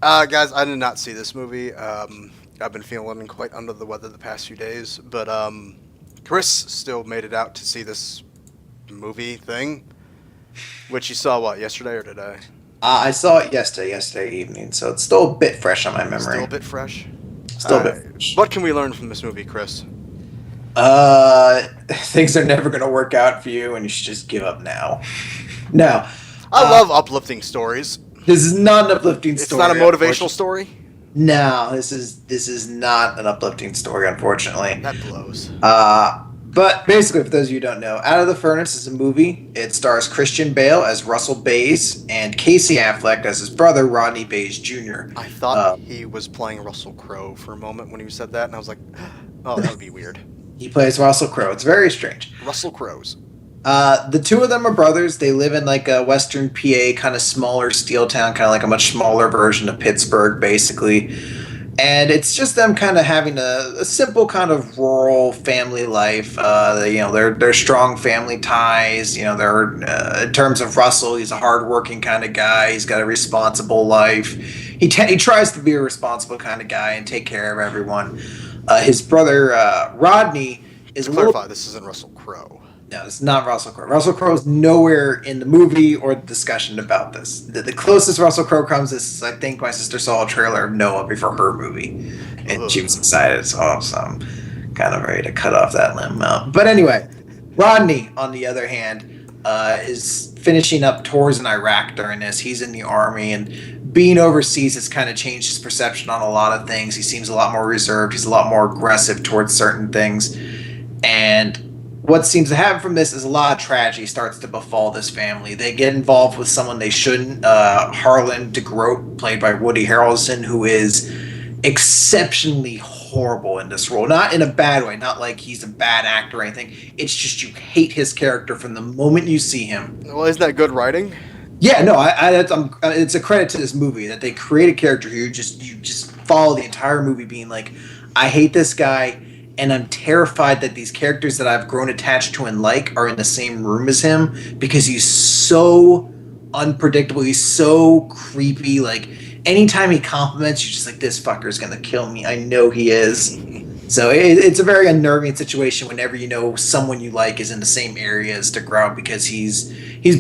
Guys, I did not see this movie. I've been feeling quite under the weather the past few days, but Chris still made it out to see this movie thing, which you saw what yesterday or today? I saw it yesterday evening, so it's still a bit fresh on my Still a memory. bit fresh. Still a bit fresh. What can we learn from this movie, Chris? Things are never gonna work out for you, and you should just give up now. No, I love uplifting stories. this is not an uplifting It's not a story. motivational story. No, this is not an uplifting story, unfortunately. That blows. But basically, for those of you who don't know, Out of the Furnace is a movie. It stars Christian Bale as Russell Baze and Casey Affleck as his brother, Rodney Baze Jr. I thought he was playing Russell Crowe for a moment when he said that, and I was like, oh, that would be weird. He plays Russell Crowe. It's very strange. Russell Crowe's. The two of them are brothers. They live in like a Western PA, kind of smaller steel town, kind of like a much smaller version of Pittsburgh, basically. And it's just them kind of having a simple kind of rural family life. They're strong family ties. They're in terms of Russell, he's a hardworking kind of guy. He's got a responsible life. He tries to be a responsible kind of guy and take care of everyone. His brother Rodney is To a little. clarify, this isn't Russell Crowe. No, it's not Russell Crowe. Russell Crowe is nowhere in the movie or the discussion about this. The closest Russell Crowe comes is, I think, my sister saw a trailer of Noah before her movie, and she was excited. So I'm kind of ready to cut off that limb. But anyway, Rodney, on the other hand, is finishing up tours in Iraq during this. He's in the army, and being overseas has kind of changed his perception on a lot of things. He seems a lot more reserved. He's a lot more aggressive towards certain things, and what seems to happen from this is a lot of tragedy starts to befall this family. They get involved with someone they shouldn't. Harlan DeGroat, played by Woody Harrelson, who is exceptionally horrible in this role. Not in a bad way, not like he's a bad actor or anything. It's just you hate his character from the moment you see him. Well, isn't that good writing? Yeah, no, it's a credit to this movie that they create a character who you just follow the entire movie being like, I hate this guy, and I'm terrified that these characters that I've grown attached to and like are in the same room as him because he's so unpredictable. He's so creepy. Like anytime he compliments, you're just like, this fucker's gonna kill me. I know he is. So it's a very unnerving situation whenever you know someone you like is in the same area as DeGraw because he's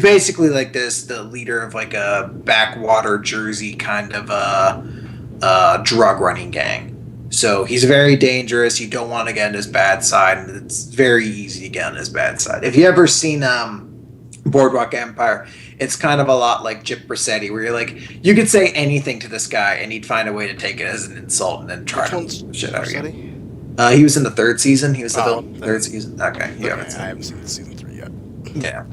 basically like the leader of like a backwater Jersey kind of drug running gang. So he's very dangerous. You don't want to get on his bad side, and it's very easy to get on his bad side. If you ever seen Boardwalk Empire, it's kind of a lot like Chip Brissetti, where you're like, you could say anything to this guy, and he'd find a way to take it as an insult and then try Which to one's shit out of you. Brissetti? He was in the third season. He was the villain in the third thanks. season. Okay, you haven't Okay, seen I it. haven't seen season 3 yet. Yeah.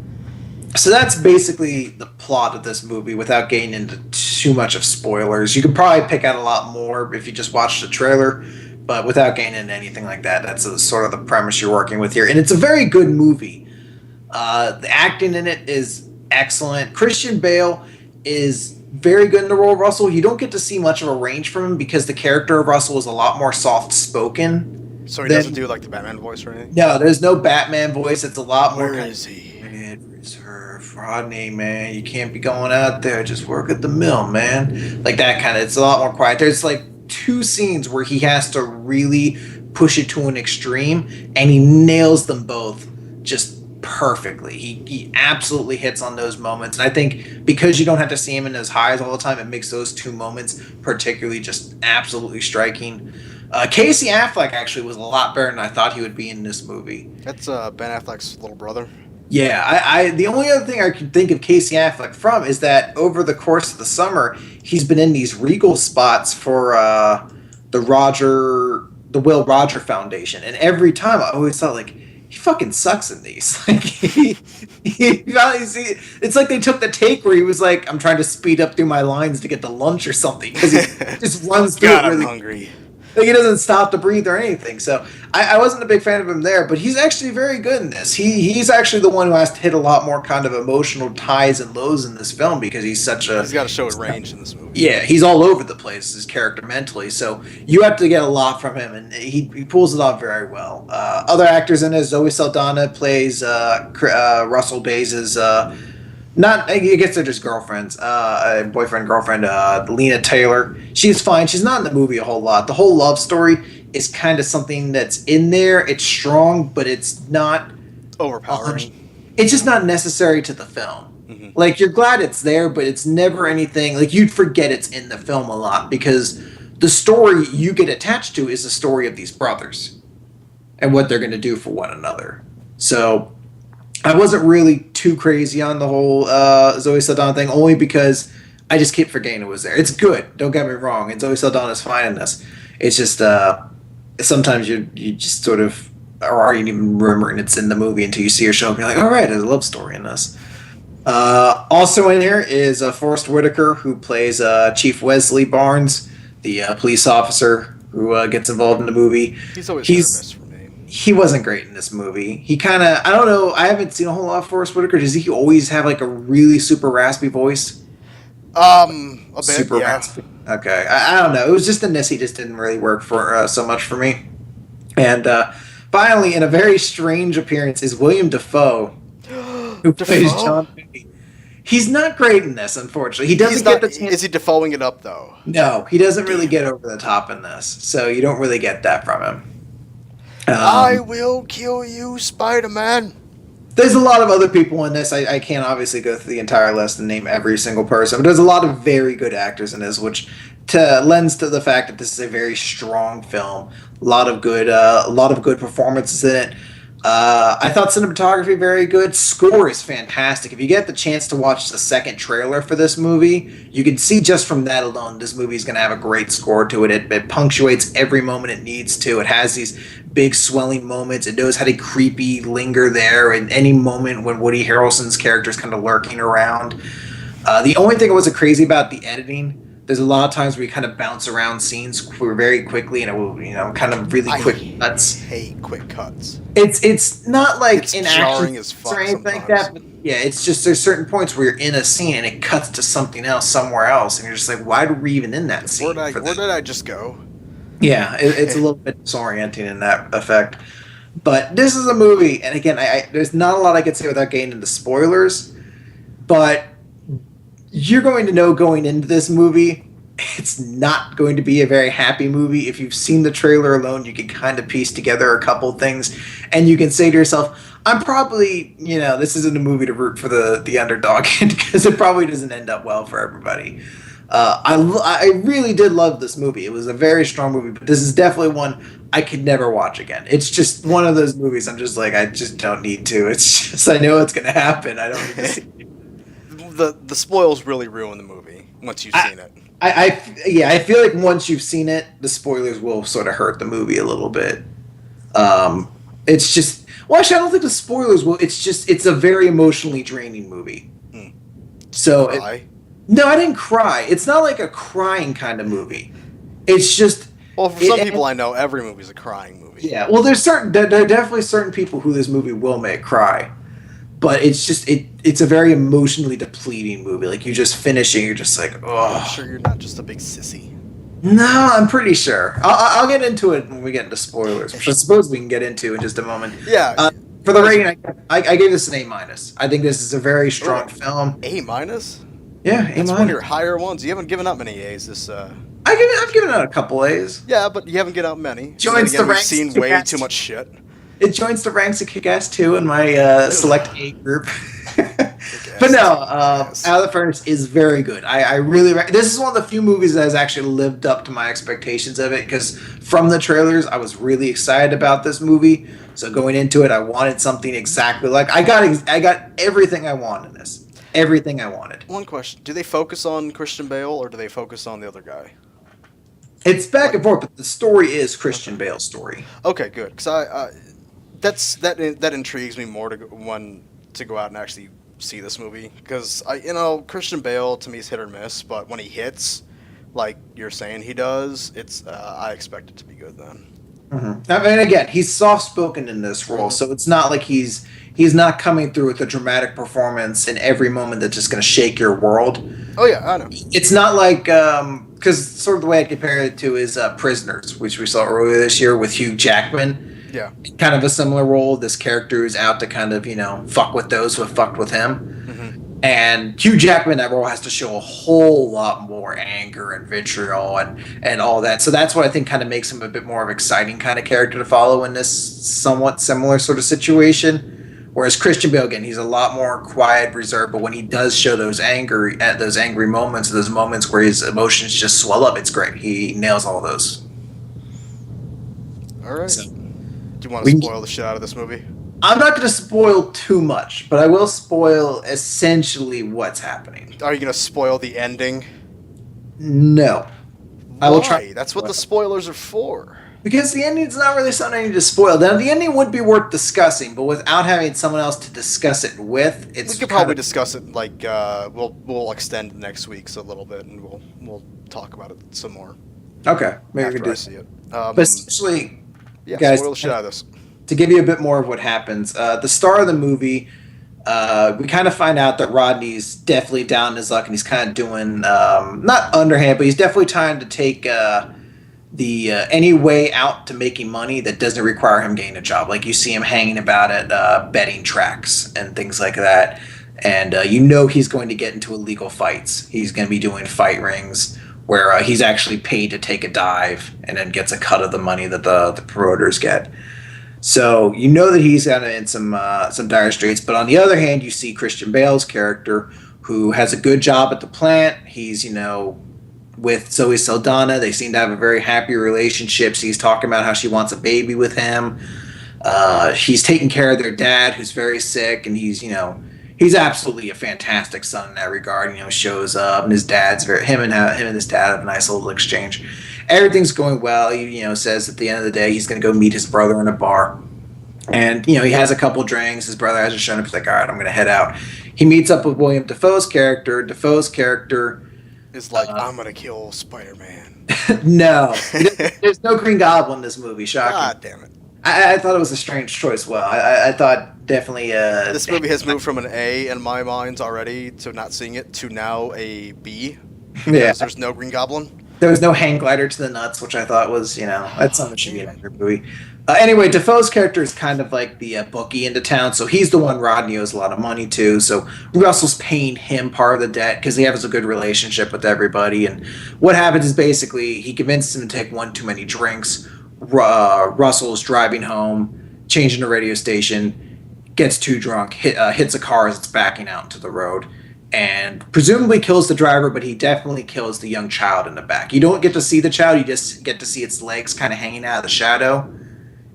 So that's basically the plot of this movie without getting into too much of spoilers. You could probably pick out a lot more if you just watched the trailer, but without getting into anything like that, that's sort of the premise you're working with here. And it's a very good movie. The acting in it is excellent. Christian Bale is very good in the role of Russell. You don't get to see much of a range from him because the character of Russell is a lot more soft-spoken. So he doesn't do like the Batman voice or anything? No, there's no Batman voice. It's a lot more Where kind is he? reserve, Rodney, man. You can't be going out there. Just work at the mill, man. Like that kind of. It's a lot more quiet. There's like two scenes where he has to really push it to an extreme, and he nails them both just perfectly. He absolutely hits on those moments, and I think because you don't have to see him in his highs all the time, it makes those two moments particularly just absolutely striking. Casey Affleck actually was a lot better than I thought he would be in this movie. That's Ben Affleck's little brother. Yeah, I the only other thing I could think of Casey Affleck from is that over the course of the summer, he's been in these Regal spots for the Will Roger Foundation, and every time I always thought like he fucking sucks in these. Like it's like they took the take where he was like, I'm trying to speed up through my lines to get to lunch or something because he just runs through God, it really. I'm hungry. Like he doesn't stop to breathe or anything. So I wasn't a big fan of him there, but he's actually very good in this. He's actually the one who has to hit a lot more kind of emotional highs and lows in this film because he's such a. He's got to show his range in this movie. Yeah, he's all over the place, his character mentally. So you have to get a lot from him, and he pulls it off very well. Other actors in it, Zoe Saldana plays Russell Baze's Not, I guess they're just girlfriends. Boyfriend, girlfriend, Lena Taylor. She's fine. She's not in the movie a whole lot. The whole love story is kind of something that's in there. It's strong, but it's not Overpowering. It's just not necessary to the film. Mm-hmm. Like, you're glad it's there, but it's never anything. Like, you'd forget it's in the film a lot because the story you get attached to is the story of these brothers and what they're going to do for one another. So I wasn't really too crazy on the whole Zoe Saldana thing, only because I just keep forgetting it was there. It's good, don't get me wrong, and Zoe Saldana is fine in this. It's just sometimes you just sort of aren't even remembering it's in the movie until you see her show up and you're like, all right, there's a love story in this. Also in here is Forrest Whitaker, who plays Chief Wesley Barnes, the police officer who gets involved in the movie. He's always nervous for me. He wasn't great in this movie. He kind of, I don't know, I haven't seen a whole lot of Forrest Whitaker. Does he always have like a really super raspy voice? A bit, Super yeah. raspy. Okay, I don't know. It was just in this, he just didn't really work for so much for me. And finally, in a very strange appearance, is William Dafoe, who plays John Beatty. He's not great in this, unfortunately. He doesn't get the chance. Is he defoeing it up, though? No, he doesn't really get over the top in this, so you don't really get that from him. I will kill you, Spider-Man. There's a lot of other people in this. I can't obviously go through the entire list and name every single person, but there's a lot of very good actors in this, which lends to the fact that this is a very strong film. A lot of good performances in it. I thought cinematography very good. Score is fantastic. If you get the chance to watch the second trailer for this movie, you can see just from that alone, this movie is going to have a great score to it. It punctuates every moment it needs to. It has these big swelling moments. It knows how to creepy linger there in any moment when Woody Harrelson's character is kind of lurking around. The only thing I wasn't crazy about, the editing. There's a lot of times where you kind of bounce around scenes very quickly, and it will, kind of really quick cuts. I hate quick cuts. It's not like It's in jarring action as fuck or anything like sometimes. that. But yeah, it's just there's certain points where you're in a scene and it cuts to something else somewhere else, and you're just like, why are we even in that scene? Where did I just go? Yeah, it's a little bit disorienting in that effect. But this is a movie, and again, there's not a lot I could say without getting into spoilers, but you're going to know going into this movie, it's not going to be a very happy movie. If you've seen the trailer alone, you can kind of piece together a couple things, and you can say to yourself, I'm probably, this isn't a movie to root for the underdog in, because it probably doesn't end up well for everybody. I really did love this movie. It was a very strong movie, but this is definitely one I could never watch again. It's just one of those movies I'm just like, I just don't need to. It's just, I know it's going to happen. I don't need to see it. The spoils really ruin the movie once you've seen it. I feel like once you've seen it, the spoilers will sort of hurt the movie a little bit. It's just, well, actually, I don't think the spoilers will. It's a very emotionally draining movie. So, no, I didn't cry. It's not like a crying kind of movie. It's just. Well, for some people I know, every movie's a crying movie. Yeah, well, there are definitely certain people who this movie will make cry. But it's just it's a very emotionally depleting movie. Like, you just finish it, you're just like, oh. I'm sure you're not just a big sissy. No, I'm pretty sure. I'll get into it when we get into spoilers, which I suppose we can get into in just a moment. Yeah. For the rating, I gave this an A-. I think this is a very strong film. A-? Yeah, A-. That's one of your higher ones. You haven't given out many A's this. I've given it a couple A's. Yeah, but you haven't given out many. Joins the ranks. We've seen way too much shit. It joins the ranks of Kick-Ass 2 in my select A group. But no, Out of the Furnace is very good. I really this is one of the few movies that has actually lived up to my expectations of it, because from the trailers I was really excited about this movie. So going into it, I wanted something exactly like I got everything I wanted in this. Everything I wanted. One question: do they focus on Christian Bale or do they focus on the other guy? It's back and forth, but the story is Christian Bale's story. Okay, good. Because that intrigues me more to go out and actually see this movie, because Christian Bale to me is hit or miss, but when he hits, like you're saying he does, it's I expect it to be good then. Mm-hmm. I mean, again, he's soft-spoken in this role, so it's not like he's not coming through with a dramatic performance in every moment that's just going to shake your world. Oh yeah, I know. It's not like because sort of the way I compare it to is Prisoners, which we saw earlier this year with Hugh Jackman. Yeah. Kind of a similar role. This character is out to kind of, fuck with those who have fucked with him. And Hugh Jackman in that role has to show a whole lot more anger and vitriol and all that. So that's what I think kind of makes him a bit more of an exciting kind of character to follow in this somewhat similar sort of situation. Whereas Christian Bale, again, he's a lot more quiet, reserved, but when he does show those angry moments, those moments where his emotions just swell up, it's great. He nails all those. All right. So, Do you want to spoil the shit out of this movie? I'm not going to spoil too much, but I will spoil essentially what's happening. Are you going to spoil the ending? No. Why? I will try. That's what the spoilers are for. Because the ending's not really something I need to spoil. Now, the ending would be worth discussing, but without having someone else to discuss it with, it's. We could probably discuss it. Like we'll extend next week's a little bit, and we'll talk about it some more. Okay, maybe we after can I do. see it. But essentially, yeah, guys, spoil the shit out of this. to give you a bit more of what happens, the star of the movie, we kind of find out that Rodney's definitely down in his luck, and he's kind of doing not underhand, but he's definitely trying to take the any way out to making money that doesn't require him getting a job. Like you see him hanging about at betting tracks and things like that, and he's going to get into illegal fights. He's going to be doing fight rings where he's actually paid to take a dive and then gets a cut of the money that the promoters get. So that he's in some dire straits. But on the other hand, you see Christian Bale's character, who has a good job at the plant. He's with Zoe Saldana. They seem to have a very happy relationship. So he's talking about how she wants a baby with him. He's taking care of their dad, who's very sick, and he's absolutely a fantastic son in that regard. Shows up, and his dad's him and his dad have a nice little exchange. Everything's going well. He says at the end of the day he's going to go meet his brother in a bar, and he has a couple drinks. His brother hasn't shown up. He's like, all right, I'm going to head out. He meets up with William Dafoe's character. Dafoe's character is like, I'm going to kill Spider-Man. No, there's no Green Goblin in this movie. Shocking. God damn it. I thought it was a strange choice. Well, I thought definitely. This movie has moved from an A in my mind already to not seeing it to now a B. Because there's no Green Goblin. There was no hang glider to the nuts, which I thought was, that's something that should be in every movie. Anyway, Defoe's character is kind of like the bookie into town, so he's the one Rodney owes a lot of money to. So Russell's paying him part of the debt because he has a good relationship with everybody. And what happens is basically he convinces him to take one too many drinks. Russell's driving home, changing the radio station, gets too drunk, hits a car as it's backing out into the road, and presumably kills the driver, but he definitely kills the young child in the back. You don't get to see the child, you just get to see its legs kind of hanging out of the shadow,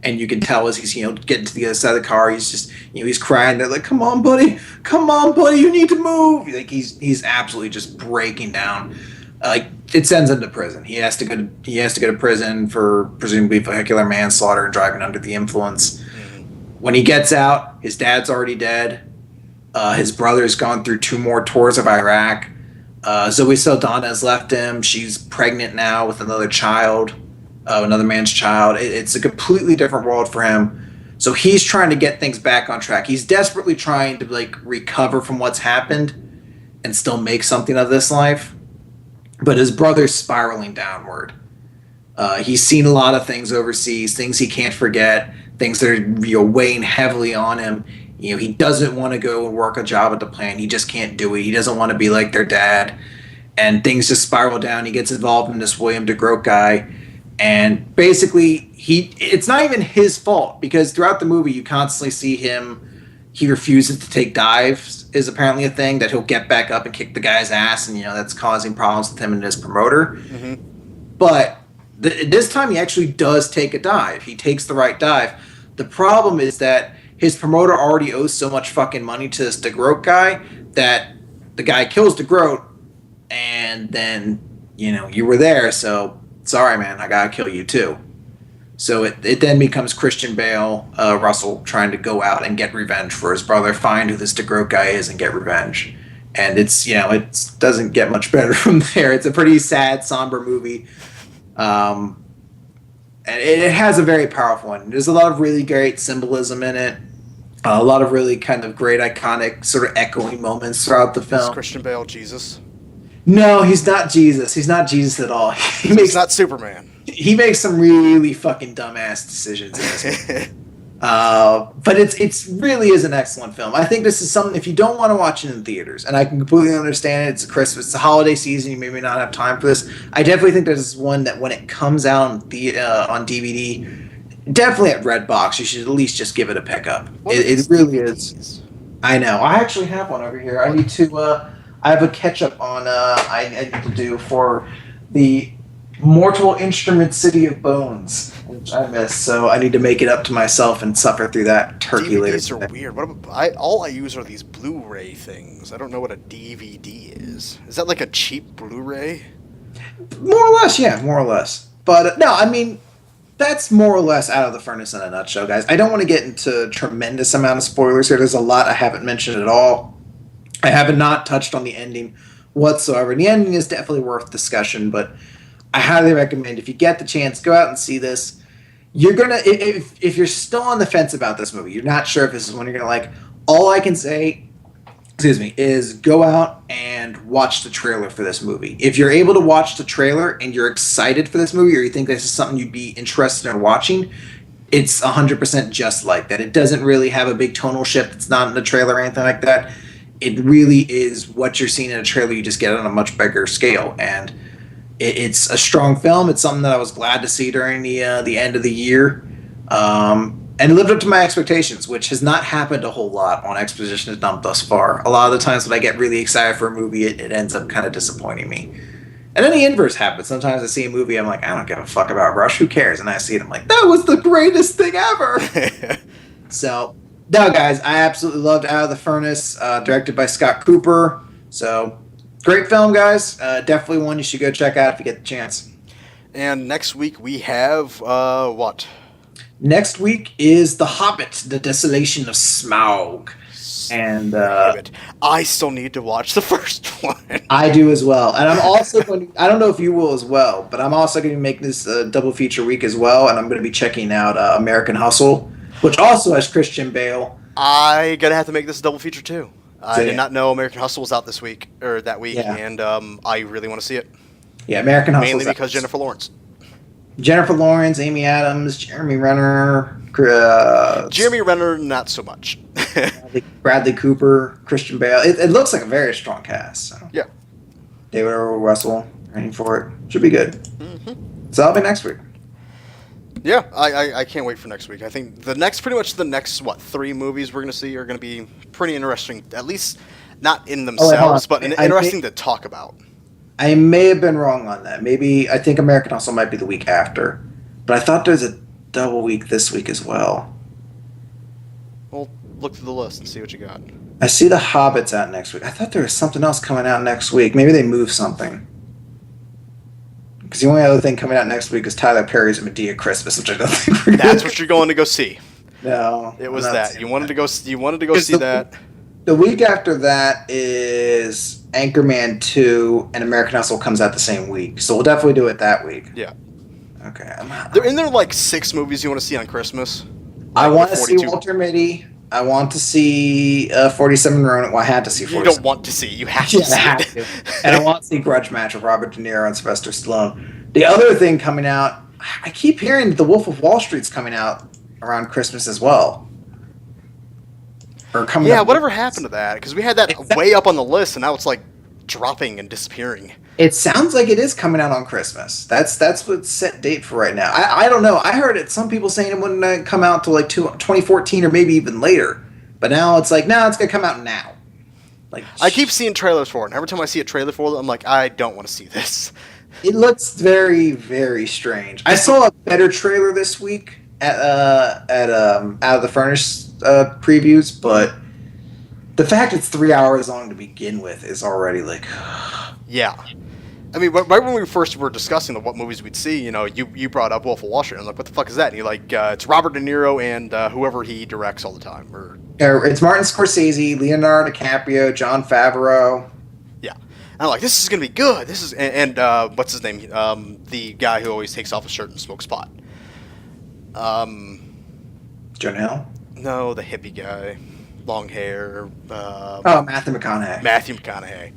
and you can tell as he's getting to the other side of the car, he's just he's crying. They're like, come on buddy, you need to move. Like he's absolutely just breaking down. It sends him to prison. He has to go to prison for presumably vehicular manslaughter and driving under the influence. When he gets out, his dad's already dead. His brother's gone through 2 more tours of Iraq. Zoe Saldana has left him. She's pregnant now with another child, another man's child. It's a completely different world for him. So he's trying to get things back on track. He's desperately trying to recover from what's happened and still make something of this life. But his brother's spiraling downward. He's seen a lot of things overseas, things he can't forget, things that are weighing heavily on him. He doesn't want to go and work a job at the plant. He just can't do it. He doesn't want to be like their dad. And things just spiral down. He gets involved in this William DeGroat guy. And basically, it's not even his fault, because throughout the movie, you constantly see he refuses to take dives, is apparently a thing, that he'll get back up and kick the guy's ass, and that's causing problems with him and his promoter. Mm-hmm. But this time he actually does take a dive. He takes the right dive. The problem is that his promoter already owes so much fucking money to this DeGroat guy that the guy kills DeGroat, and then you were there, so sorry man, I gotta kill you too. So it then becomes Christian Bale, Russell, trying to go out and get revenge for his brother, find who this DeGroat guy is, and get revenge. And it doesn't get much better from there. It's a pretty sad, somber movie. And it has a very powerful one. There's a lot of really great symbolism in it. A lot of really kind of great, iconic, sort of echoing moments throughout the film. Is Christian Bale Jesus? No, he's not Jesus. He's not Jesus at all. He's not Superman. He makes some really fucking dumbass decisions in this movie. But it's really is an excellent film. I think this is something, if you don't want to watch it in theaters, and I can completely understand it, it's Christmas, it's the holiday season, you maybe not have time for this. I definitely think this is one that when it comes out on DVD, definitely at Redbox, you should at least just give it a pickup. It really is. I know. I actually have one over here. I need to. I have a catch up on. I need to do for the Mortal Instrument City of Bones, which I missed. So I need to make it up to myself and suffer through that turkey later. DVDs are weird. What about, all I use are these Blu-ray things. I don't know what a DVD is. Is that like a cheap Blu-ray? More or less, yeah, more or less. But no, I mean, that's more or less out of the furnace in a nutshell, guys. I don't want to get into tremendous amount of spoilers here. There's a lot I haven't mentioned at all. I have not touched on the ending whatsoever. The ending is definitely worth discussion, but I highly recommend, if you get the chance, go out and see this. You're gonna, if you're still on the fence about this movie, you're not sure if this is one you're gonna like. All I can say, is go out and watch the trailer for this movie. If you're able to watch the trailer and you're excited for this movie, or you think this is something you'd be interested in watching, it's 100% just like that. It doesn't really have a big tonal shift. It's not in the trailer or anything like that. It really is what you're seeing in a trailer. You just get it on a much bigger scale, and it's a strong film. It's something that I was glad to see during the end of the year. And it lived up to my expectations, which has not happened a whole lot on Exposition has done thus far. A lot of the times when I get really excited for a movie, it ends up kind of disappointing me. And then the inverse happens. Sometimes I see a movie, I'm like, I don't give a fuck about Rush, who cares? And I see it, I'm like, that was the greatest thing ever! So, no, guys, I absolutely loved Out of the Furnace, directed by Scott Cooper. So, great film, guys. Definitely one you should go check out if you get the chance. And next week we have, what? Next week is The Hobbit, The Desolation of Smaug. And I still need to watch the first one. I do as well. And I'm also going to, I don't know if you will as well, but I'm also going to make this a double feature week as well. And I'm going to be checking out American Hustle, which also has Christian Bale. I gotta have to make this a double feature too. I did not know American Hustle was out this week, or that week, and I really want to see it. Yeah, American Hustle. Mainly because Jennifer Lawrence. Jennifer Lawrence, Amy Adams, Jeremy Renner. Jeremy Renner, not so much. Bradley Cooper, Christian Bale. It looks like a very strong cast. So. Yeah. David Earl Russell, waiting for it. Should be good. Mm-hmm. So that'll be next week. Yeah, I can't wait for next week. I think the next 3 movies we're going to see are going to be pretty interesting, at least not in themselves, but interesting to talk about. I may have been wrong on that. Maybe, I think American Hustle might be the week after. But I thought there's a double week this week as well. Well, look through the list and see what you got. I see The Hobbit's out next week. I thought there was something else coming out next week. Maybe they moved something. Because the only other thing coming out next week is Tyler Perry's Medea Christmas, which I don't think we're That's what you're going to go see. No. It was that. You wanted to go see that. The week after that is Anchorman 2, and American Hustle comes out the same week. So we'll definitely do it that week. Yeah. Okay. Isn't there like 6 movies you want to see on Christmas? I want to see Walter Mitty. I want to see 47 Ronin. Well, I had to see 47. You don't want to see. You have to see it. And I want to see Grudge Match with Robert De Niro and Sylvester Stallone. The other thing coming out, I keep hearing that The Wolf of Wall Street's coming out around Christmas as well. Whatever happened to that? Because we had that way up on the list, and now it's like dropping and disappearing. It sounds like it is coming out on Christmas. That's what's set date for right now. I don't know. I heard some people saying it wouldn't come out till like 2014 or maybe even later. But now it's like, no, it's gonna come out now. Like, I keep seeing trailers for it, and every time I see a trailer for it, I'm like, I don't want to see this. It looks very, very strange. I saw a better trailer this week at Out of the Furnace previews, but the fact it's 3 hours long to begin with is already like... Yeah. I mean, right when we first were discussing what movies we'd see, you brought up Wolf of Wall Street. I'm like, what the fuck is that? And you're like, it's Robert De Niro and whoever he directs all the time. It's Martin Scorsese, Leonardo DiCaprio, Jon Favreau. Yeah. And I'm like, this is going to be good. This is... And what's his name? The guy who always takes off his shirt and smokes pot. Jonah Hill? No, the hippie guy. Long hair. Matthew McConaughey. Matthew McConaughey.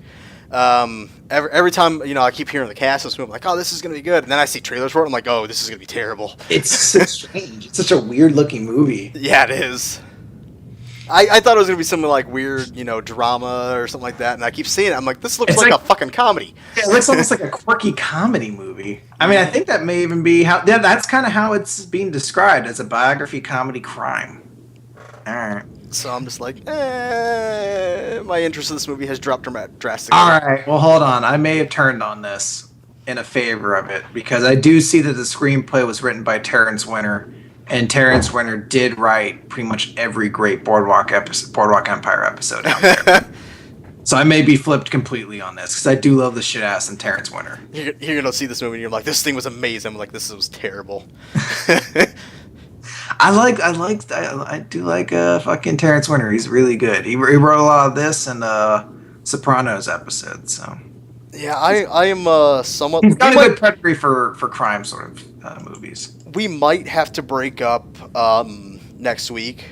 Every time I keep hearing the cast of this movie, I'm like, oh, this is gonna be good, and then I see trailers for it. I'm like, oh, this is gonna be terrible. It's so strange. It's such a weird looking movie. Yeah, it is. I thought it was gonna be something like weird, drama or something like that, and I keep seeing it. I'm like, this looks It's like like- a fucking comedy. It looks almost like a quirky comedy movie. I mean, I think that may even be how. Yeah, that's kind of how it's being described, as a biography comedy crime. All right. So I'm just like, my interest in this movie has dropped drastically. All right. Well, hold on. I may have turned on this in a favor of it because I do see that the screenplay was written by Terrence Winter, and Terrence Winter did write pretty much every great Boardwalk Empire episode out there. So I may be flipped completely on this because I do love the shit ass in Terrence Winter. You're gonna see this movie and you're like, this thing was amazing. I'm like, this was terrible. I do like fucking Terrence Winter. He's really good. He wrote a lot of this and Sopranos episodes. So yeah, I am somewhat. he's got a good pedigree for crime sort of movies. We might have to break up next week,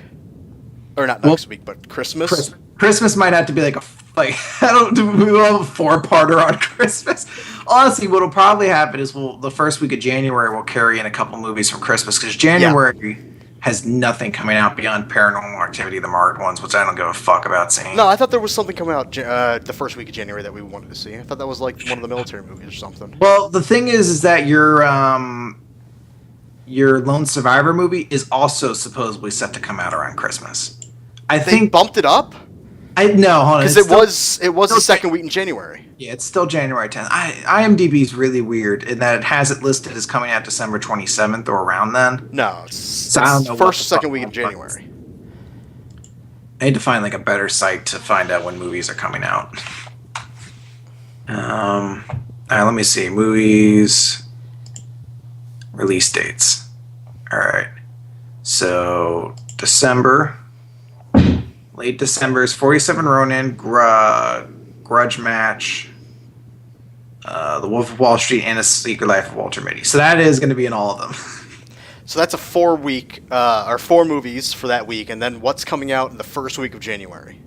or not next week, but Christmas. Christmas might have to be like I don't. We will have a 4-parter on Christmas. Honestly, what'll probably happen is the first week of January we'll carry in a couple movies from Christmas because January has nothing coming out beyond Paranormal Activity, the marked ones, which I don't give a fuck about seeing. No, I thought there was something coming out the first week of January that we wanted to see. I thought that was like one of the military movies or something. Well, the thing is that your Lone Survivor movie is also supposedly set to come out around Christmas. I They think bumped it up no, hold on, because it was the second week in January. Yeah, it's still January 10th. IMDb is really weird in that it has it listed as coming out December 27th or around then. No, it's I don't know first second week in January. I need to find like a better site to find out when movies are coming out. All right, let me see. Movies release dates. All right. So December, late December is 47 Ronin, Grudge Match, The Wolf of Wall Street, and A Secret Life of Walter Mitty. So that is going to be in all of them. So that's a 4 movies for that week, and then what's coming out in the first week of January?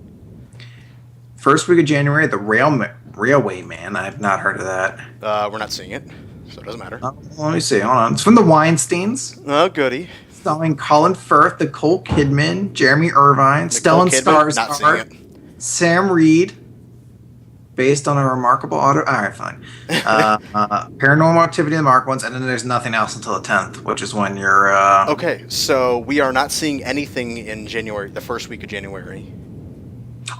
First week of January, The Railway Man. I have not heard of that. We're not seeing it, so it doesn't matter. Let me see. Hold on. It's from the Weinsteins. Oh, goody. Starring Colin Firth, Nicole Kidman, Jeremy Irvine, Stellan Not seeing Skarsgård, it. Sam Reed. Based on a remarkable auto. All right, fine. Paranormal Activity, the marked ones, and then there's nothing else until the 10th, which is when you're. Okay, so we are not seeing anything in January, the first week of January.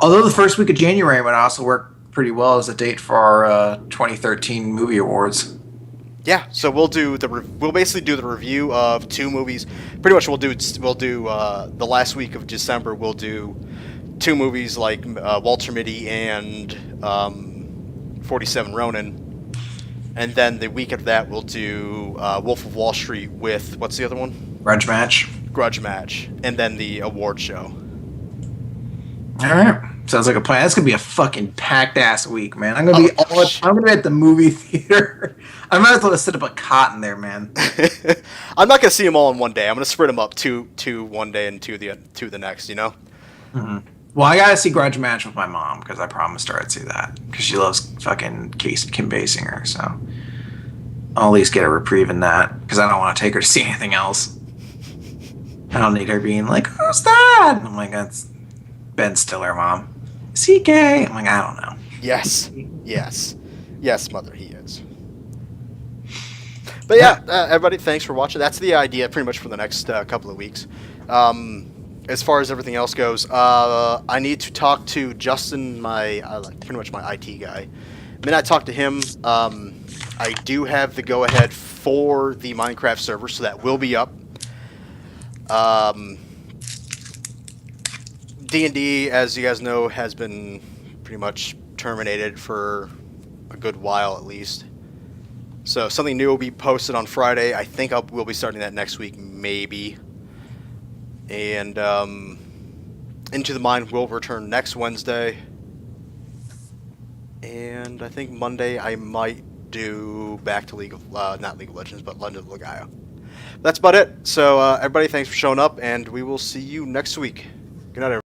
Although the first week of January would also work pretty well as a date for our 2013 movie awards. Yeah, so we'll basically do the review of 2 movies. Pretty much we'll do the last week of December. We'll do 2 movies like Walter Mitty and 47 Ronin, and then the week of that we'll do Wolf of Wall Street with what's the other one? Grudge Match. Grudge Match, and then the award show. All right, sounds like a plan. That's gonna be a fucking packed ass week, man. I'm gonna be at the movie theater. I might as well sit up a cot in there, man. I'm not gonna see them all in one day. I'm gonna spread them up two one day and two the next. Mm-hmm. Well, I gotta see Grudge Match with my mom because I promised her I'd see that because she loves fucking Kim Basinger. So I'll at least get a reprieve in that because I don't want to take her to see anything else. I don't need her being like, "Who's that?" I'm like, "That's Ben Stiller, Mom." Is he gay? I'm like, I don't know. Yes, mother, he is. But yeah, everybody, thanks for watching. That's the idea, pretty much for the next couple of weeks. As far as everything else goes, I need to talk to Justin, pretty much my IT guy. Then I talk to him. I do have the go-ahead for the Minecraft server, so that will be up. D&D, as you guys know, has been pretty much terminated for a good while at least. So something new will be posted on Friday. I think we'll be starting that next week, maybe. And Into the Mind will return next Wednesday. And I think Monday I might do back to not League of Legends, but London Legaia. That's about it. So everybody, thanks for showing up, and we will see you next week. Good night, everybody.